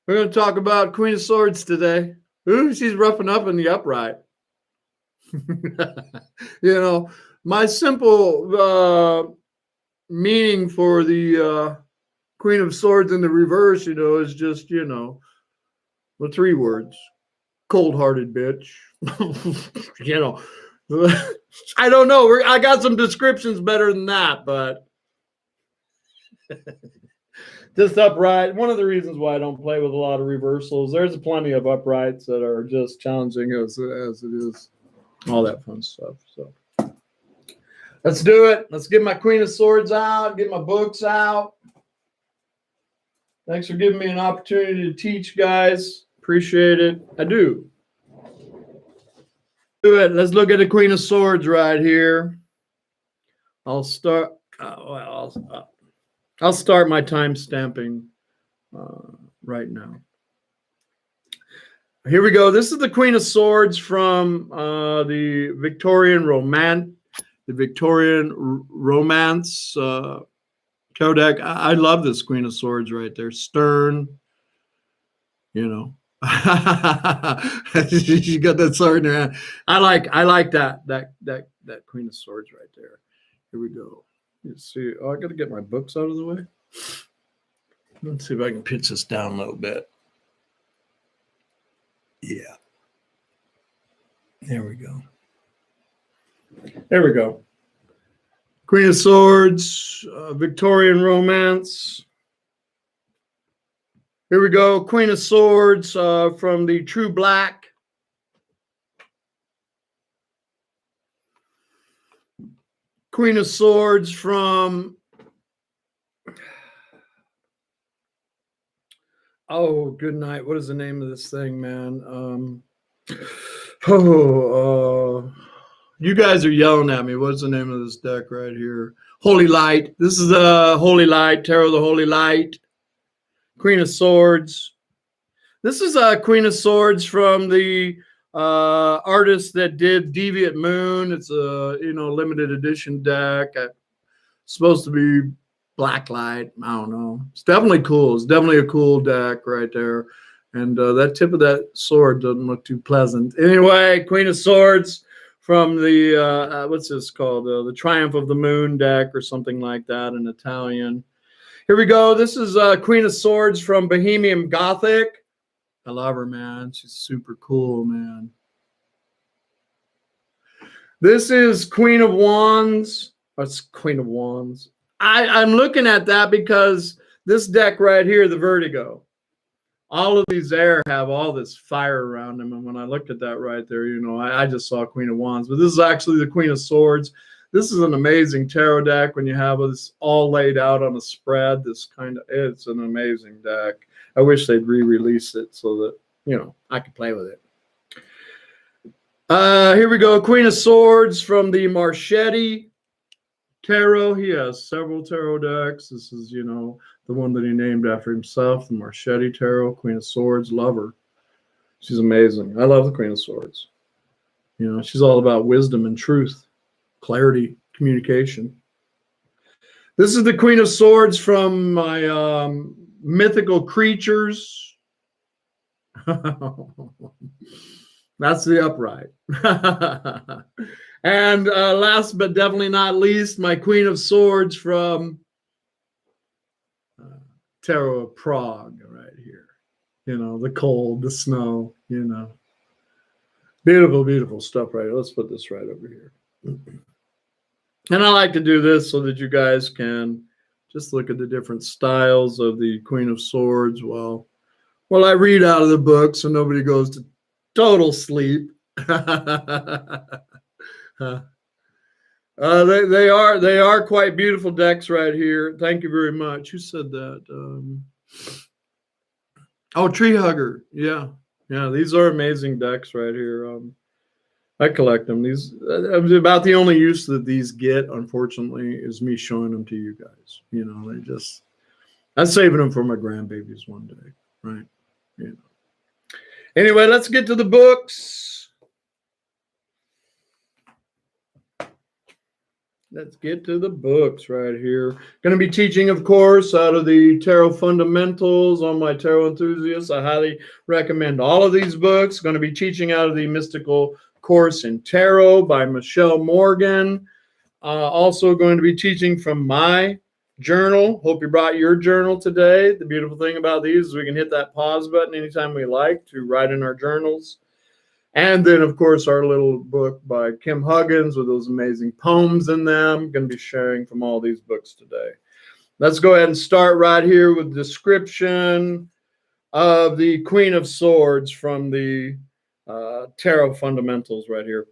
We're going to talk about Queen of Swords today. Ooh, she's roughing up in the upright. My simple meaning for the Queen of Swords in the reverse, is just, the 3 words. Cold-hearted bitch. I don't know. I got some descriptions better than that, but just upright. One of the reasons why I don't play with a lot of reversals. There's plenty of uprights that are just challenging as it is. All that fun stuff. So let's do it. Let's get my Queen of Swords out, get my books out. Thanks for giving me an opportunity to teach, guys. Appreciate it. I do. Do it. Let's look at the Queen of Swords right here. I'll start. I'll start my time stamping right now. Here we go. This is the Queen of Swords from the Victorian Romance. The Victorian Romance tarot deck. I love this Queen of Swords right there. Stern. She got that sword in her hand. I like that Queen of Swords right there. Here we go. Let's see. Oh, I got to get my books out of the way. Let's see if I can pitch this down a little bit. Yeah. There we go. There we go. Queen of Swords, Victorian Romance. Here we go. Queen of Swords from the True Black. Queen of Swords from... Oh, good night. What is the name of this thing, man? You guys are yelling at me. What's the name of this deck right here? Holy Light. This is the Holy Light, Tarot of the Holy Light. Queen of Swords. This is a Queen of Swords from the artist that did Deviant Moon. It's a limited edition deck. Supposed to be black light. I don't know. It's definitely cool. It's definitely a cool deck right there. And that tip of that sword doesn't look too pleasant. Anyway, Queen of Swords from the, what's this called? The Triumph of the Moon deck or something like that in Italian. Here we go. This is Queen of Swords from Bohemian Gothic. I love her, man. She's super cool, man. This is Queen of Wands. What's Queen of Wands? I'm looking at that because this deck right here, the Vertigo, all of these there have all this fire around them. And when I looked at that right there, I just saw Queen of Wands. But this is actually the Queen of Swords. This is an amazing tarot deck when you have this all laid out on a spread. It's an amazing deck. I wish they'd re-release it so that, I could play with it. Here we go. Queen of Swords from the Marchetti Tarot. He has several tarot decks. This is, the one that he named after himself, the Marchetti Tarot. Queen of Swords. Love her. She's amazing. I love the Queen of Swords. She's all about wisdom and truth, clarity, communication. This is the Queen of Swords from my mythical creatures. That's the upright. And last but definitely not least, my Queen of Swords from Tarot of Prague right here. The cold, the snow, Beautiful, beautiful stuff right here. Let's put this right over here. And I like to do this so that you guys can just look at the different styles of the Queen of Swords. Well, I read out of the book so nobody goes to total sleep. They are quite beautiful decks right here. Thank you very much. Who said that? Tree Hugger. Yeah. These are amazing decks right here. I collect them. These about the only use that these get, unfortunately, is me showing them to you guys. I'm saving them for my grandbabies one day, right? Anyway, let's get to the books. Let's get to the books right here. Going to be teaching, of course, out of the Tarot Fundamentals on my Tarot Enthusiast. I highly recommend all of these books. Going to be teaching out of the Mystical Course in Tarot by Michelle Morgan. Also going to be teaching from my journal. Hope you brought your journal today. The beautiful thing about these is we can hit that pause button anytime we like to write in our journals. And then, of course, our little book by Kim Huggins with those amazing poems in them. I'm going to be sharing from all these books today. Let's go ahead and start right here with description of the Queen of Swords from the Tarot Fundamentals right here.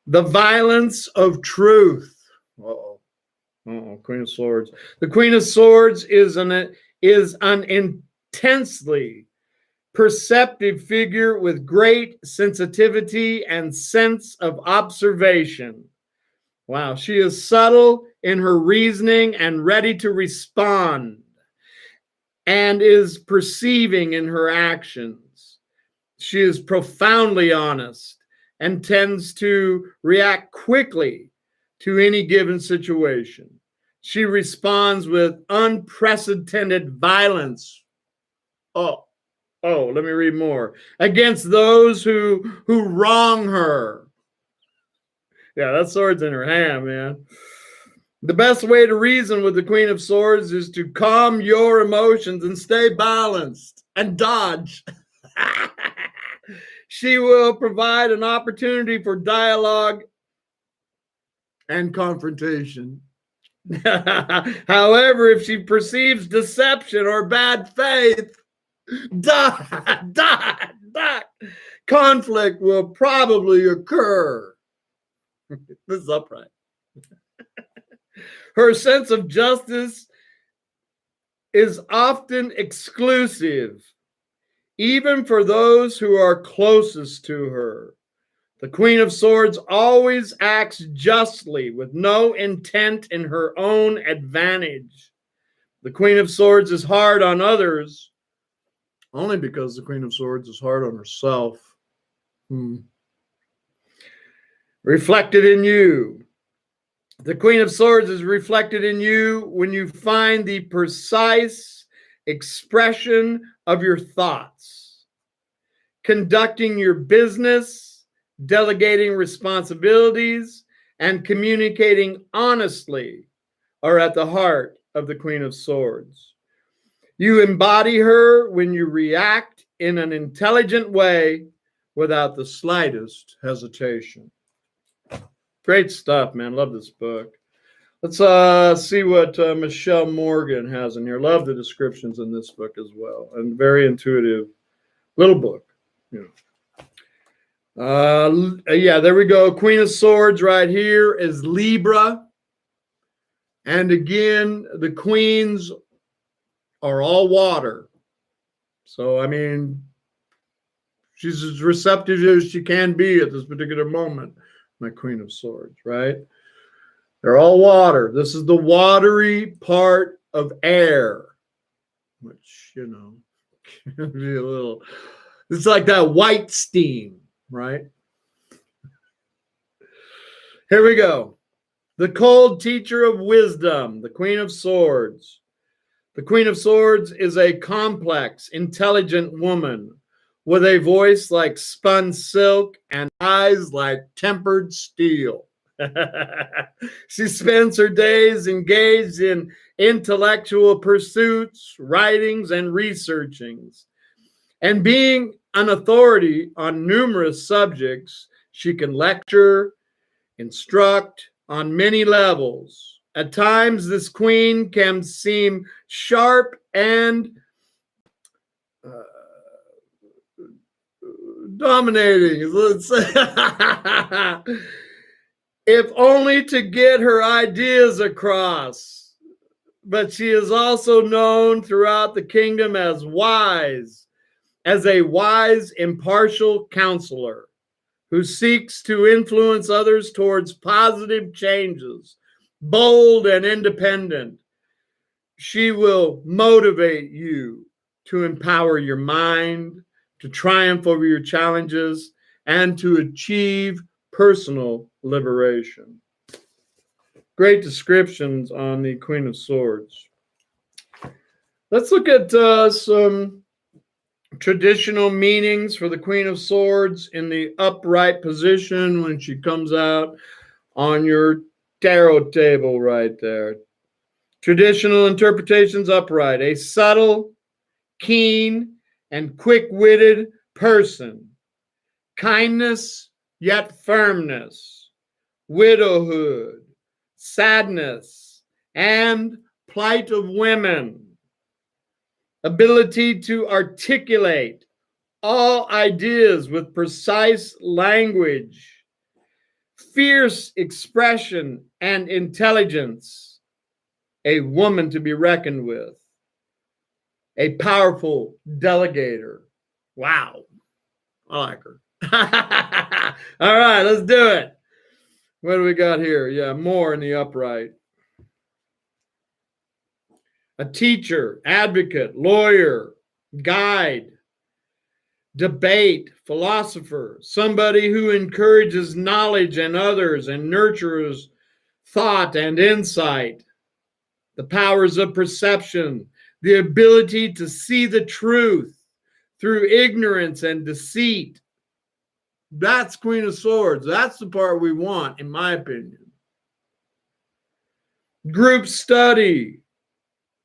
The violence of truth. Queen of Swords. The Queen of Swords is an intensely perceptive figure with great sensitivity and sense of observation. Wow, she is subtle in her reasoning and ready to respond, and is perceiving in her actions. She is profoundly honest and tends to react quickly to any given situation. She responds with unprecedented violence. Let me read more. Against those who wrong her. Yeah, that sword's in her hand, man. The best way to reason with the Queen of Swords is to calm your emotions and stay balanced and dodge. She will provide an opportunity for dialogue and confrontation. However, if she perceives deception or bad faith, conflict will probably occur. This is upright. Her sense of justice is often exclusive, even for those who are closest to her. The Queen of Swords always acts justly with no intent in her own advantage. The Queen of Swords is hard on others only because the Queen of Swords is hard on herself. Reflected in you. The Queen of Swords is reflected in you when you find the precise expression of your thoughts. Conducting your business, delegating responsibilities, and communicating honestly are at the heart of the Queen of Swords. You embody her when you react in an intelligent way without the slightest hesitation. Great stuff, man. Love this book. Let's see what Michelle Morgan has in here. Love the descriptions in this book as well. And very intuitive little book. Yeah, there we go. Queen of Swords right here is Libra. And again, the queens are all water. So, I mean, she's as receptive as she can be at this particular moment, my Queen of Swords, right? They're all water. This is the watery part of air, which, can be a little, it's like that white steam, right? Here we go. The cold teacher of wisdom, the Queen of Swords. The Queen of Swords is a complex, intelligent woman with a voice like spun silk and eyes like tempered steel. She spends her days engaged in intellectual pursuits, writings, and researchings. And being an authority on numerous subjects, she can lecture, instruct on many levels. At times, this queen can seem sharp and dominating, let's say, if only to get her ideas across. But she is also known throughout the kingdom as a wise, impartial counselor who seeks to influence others towards positive changes, bold and independent. She will motivate you to empower your mind, to triumph over your challenges, and to achieve personal liberation. Great descriptions on the Queen of Swords. Let's look at some traditional meanings for the Queen of Swords in the upright position when she comes out on your tarot table right there. Traditional interpretations upright. A subtle, keen, and quick-witted person. Kindness, yet firmness. Widowhood. Sadness, and plight of women. Ability to articulate all ideas with precise language. Fierce expression and intelligence. A woman to be reckoned with. A powerful delegator. Wow. I like her. All right, let's do it. What do we got here? Yeah, more in the upright. A teacher, advocate, lawyer, guide, debate, philosopher, somebody who encourages knowledge in others and nurtures thought and insight. The powers of perception, the ability to see the truth through ignorance and deceit. That's Queen of Swords. That's the part we want, in my opinion. Group study.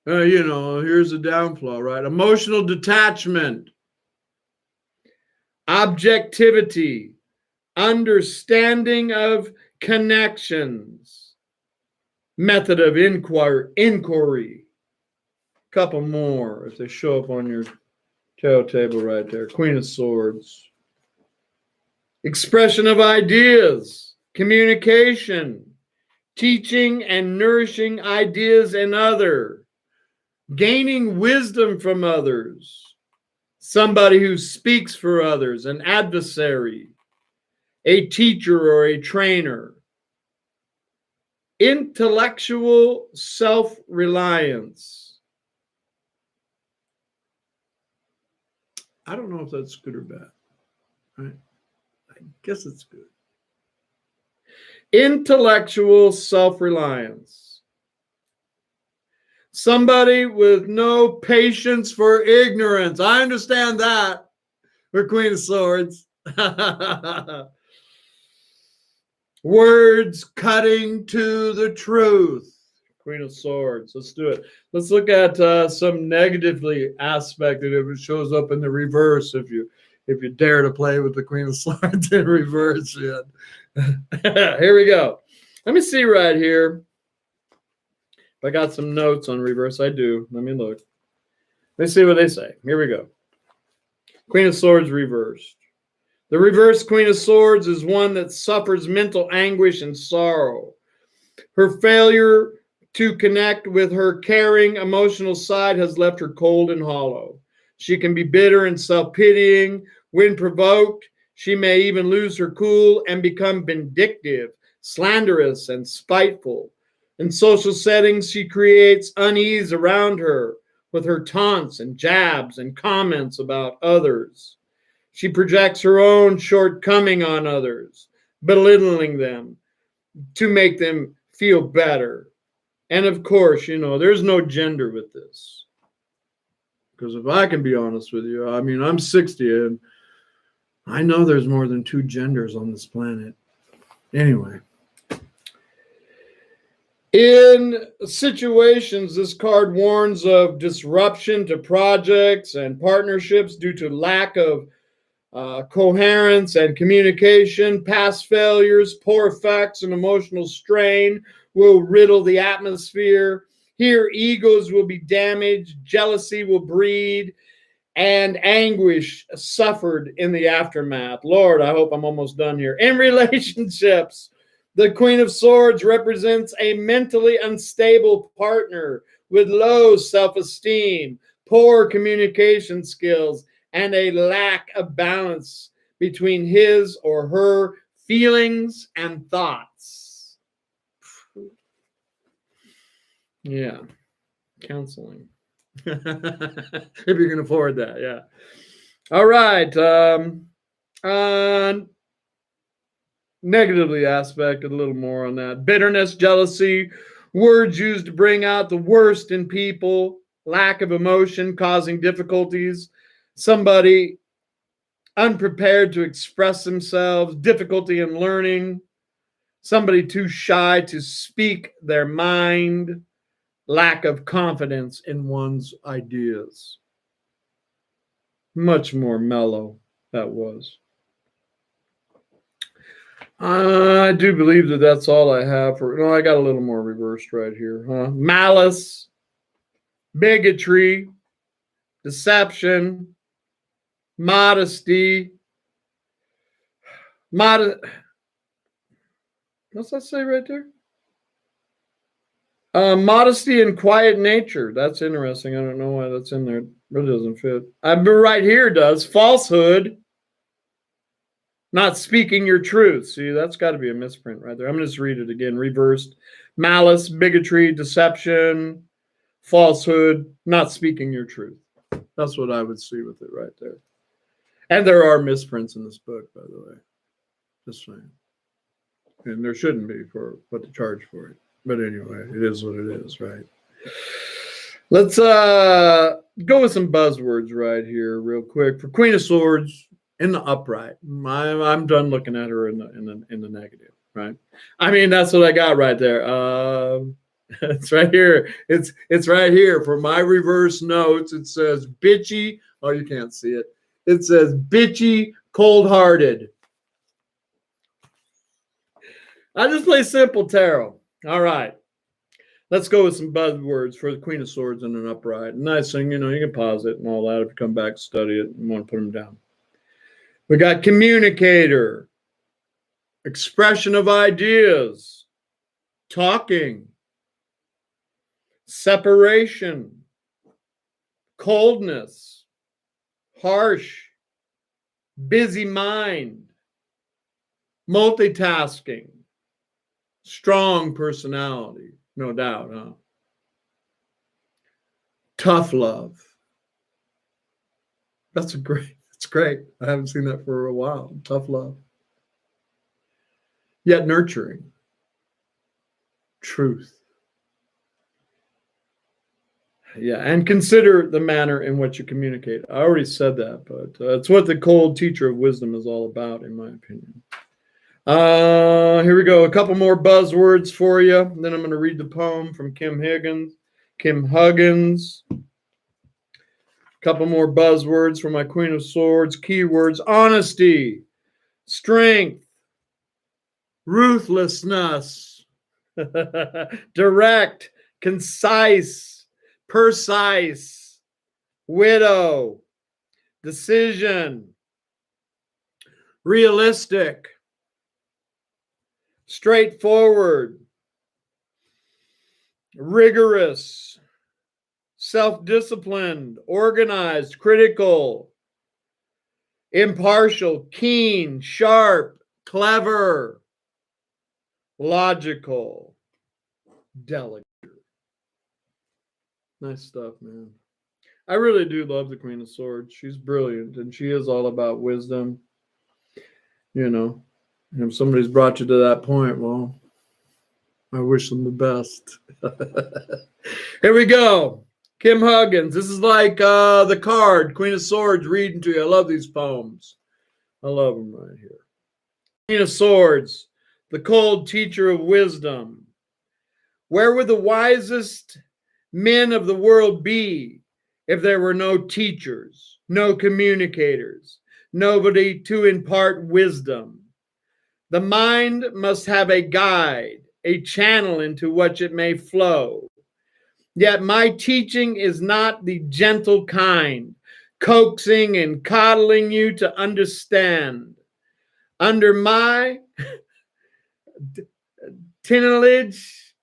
Here's a downflow, right? Emotional detachment. Objectivity. Understanding of connections. Method of inquiry. Couple more if they show up on your tarot table right there. Queen of Swords. Expression of ideas. Communication. Teaching and nourishing ideas in others. Gaining wisdom from others. Somebody who speaks for others. An adversary. A teacher or a trainer. Intellectual self-reliance. I don't know if that's good or bad. Right? I guess it's good. Intellectual self-reliance. Somebody with no patience for ignorance. I understand that for Queen of Swords. Words cutting to the truth. Queen of Swords. Let's do it. Let's look at some negatively aspected if it shows up in the reverse. If you dare to play with the Queen of Swords in reverse yet. Here we go. Let me see right here. If I got some notes on reverse, I do. Let me look. Let's see what they say. Here we go. Queen of Swords reversed. The reverse Queen of Swords is one that suffers mental anguish and sorrow. Her failure to connect with her caring, emotional side has left her cold and hollow. She can be bitter and self-pitying. When provoked, she may even lose her cool and become vindictive, slanderous, and spiteful. In social settings, she creates unease around her with her taunts and jabs and comments about others. She projects her own shortcoming on others, belittling them to make them feel better. And of course, there's no gender with this. Because if I can be honest with you, I'm 60 and I know there's more than 2 genders on this planet. Anyway. In situations, this card warns of disruption to projects and partnerships due to lack of coherence and communication. Past failures, poor effects, and emotional strain will riddle the atmosphere. Here, egos will be damaged, jealousy will breed, and anguish suffered in the aftermath. Lord, I hope I'm almost done here. In relationships, the Queen of Swords represents a mentally unstable partner with low self-esteem, poor communication skills, and a lack of balance between his or her feelings and thoughts. Yeah, counseling. If you can afford that, yeah. All right. negatively aspected, a little more on that. Bitterness, jealousy, words used to bring out the worst in people, lack of emotion causing difficulties, somebody unprepared to express themselves, difficulty in learning, somebody too shy to speak their mind, lack of confidence in one's ideas. Much more mellow that was. I do believe that that's all I have for. No, I got a little more reversed right here. Malice, bigotry, deception, modesty. What's that say right there? Modesty and quiet nature. That's interesting. I don't know why that's in there. It really doesn't fit. Right here does. Falsehood. Not speaking your truth. See, that's got to be a misprint right there. I'm going to just read it again. Reversed. Malice, bigotry, deception, falsehood, not speaking your truth. That's what I would see with it right there. And there are misprints in this book, by the way. Just saying. And there shouldn't be for what to charge for it. But anyway, it is what it is, right? Let's go with some buzzwords right here real quick. For Queen of Swords, in the upright. I'm done looking at her in the negative, right? I mean, that's what I got right there. It's right here. It's right here for my reverse notes. It says bitchy. Oh, you can't see it. It says bitchy, cold-hearted. I just play simple tarot. All right. Let's go with some buzzwords for the Queen of Swords in an upright. Nice thing, you can pause it and all that if you come back, study it, and want to put them down. We got communicator, expression of ideas, talking, separation, coldness, harsh, busy mind, multitasking, strong personality, no doubt, huh? Tough love. That's great. It's great. I haven't seen that for a while. Tough love. Yet nurturing. Truth. Yeah, and consider the manner in which you communicate. I already said that, but it's what the cold teacher of wisdom is all about, in my opinion. Here we go. A couple more buzzwords for you. Then I'm going to read the poem from Kim Huggins. Couple more buzzwords for my Queen of Swords. Keywords: honesty, strength, ruthlessness, direct, concise, precise, widow, decision, realistic, straightforward, rigorous, self-disciplined, organized, critical, impartial, keen, sharp, clever, logical, delicate. Nice stuff, man. I really do love the Queen of Swords. She's brilliant, and she is all about wisdom. If somebody's brought you to that point, well, I wish them the best. Here we go. Kim Huggins. This is like the card, Queen of Swords, reading to you. I love these poems. I love them right here. Queen of Swords, the cold teacher of wisdom. Where would the wisest men of the world be if there were no teachers, no communicators, nobody to impart wisdom? The mind must have a guide, a channel into which it may flow. Yet my teaching is not the gentle kind, coaxing and coddling you to understand. Under my tutelage,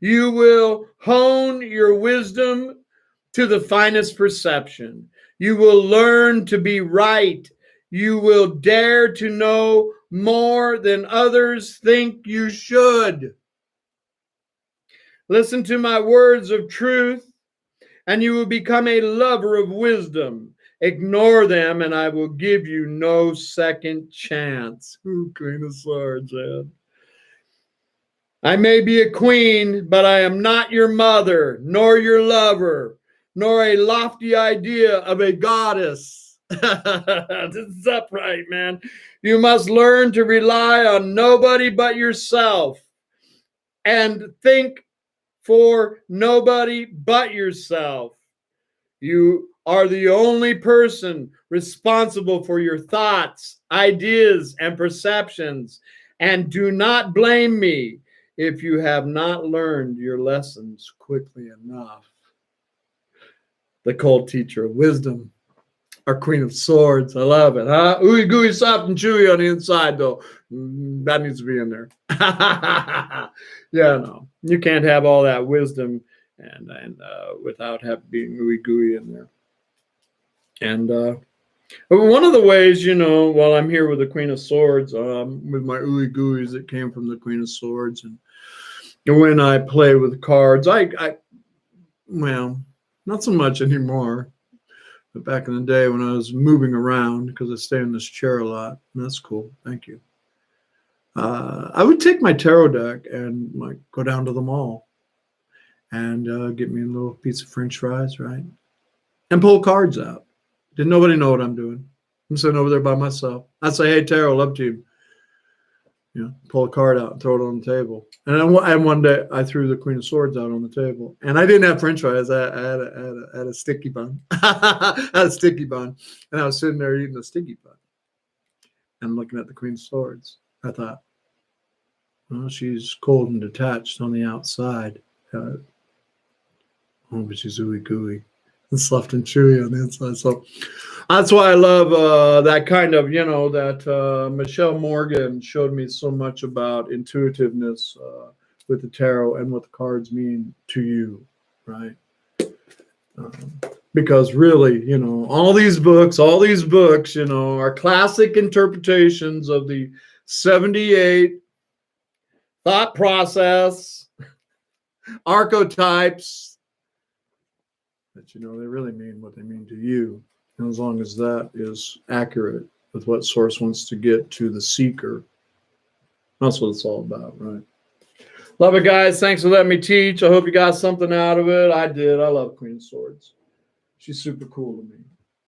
you will hone your wisdom to the finest perception. You will learn to be right. You will dare to know more than others think you should. Listen to my words of truth, and you will become a lover of wisdom. Ignore them, and I will give you no second chance. Ooh, Queen of Swords, man. I may be a queen, but I am not your mother, nor your lover, nor a lofty idea of a goddess. This is upright, man. You must learn to rely on nobody but yourself and think for nobody but yourself. You are the only person responsible for your thoughts, ideas, and perceptions. And do not blame me if you have not learned your lessons quickly enough. The cold teacher of wisdom, our Queen of Swords. I love it, huh? Ooey gooey, soft and chewy on the inside, though. That needs to be in there. Yeah, no, you can't have all that wisdom and without being ooey gooey in there. And one of the ways, while I'm here with the Queen of Swords, with my ooey gooeys that came from the Queen of Swords, and when I play with cards, well, not so much anymore. But back in the day when I was moving around, because I stay in this chair a lot, and that's cool. Thank you. I would take my tarot deck and go down to the mall and get me a little piece of French fries, right? And pull cards out. Didn't nobody know what I'm doing. I'm sitting over there by myself. I'd say, hey, tarot, love team. Pull a card out and throw it on the table. And one day I threw the Queen of Swords out on the table. And I didn't have French fries. I had a sticky bun. I had a sticky bun. And I was sitting there eating a sticky bun and looking at the Queen of Swords. I thought, well, she's cold and detached on the outside. But she's ooey gooey and soft and chewy on the inside. So that's why I love that kind of, that Michelle Morgan showed me so much about intuitiveness with the tarot and what the cards mean to you, right? Because really, all these books, are classic interpretations of the 78 thought process, archetypes, that, they really mean what they mean to you. And as long as that is accurate with what source wants to get to the seeker, that's what it's all about, right? Love it, guys. Thanks for letting me teach. I hope you got something out of it. I did. I love Queen of Swords. She's super cool to me.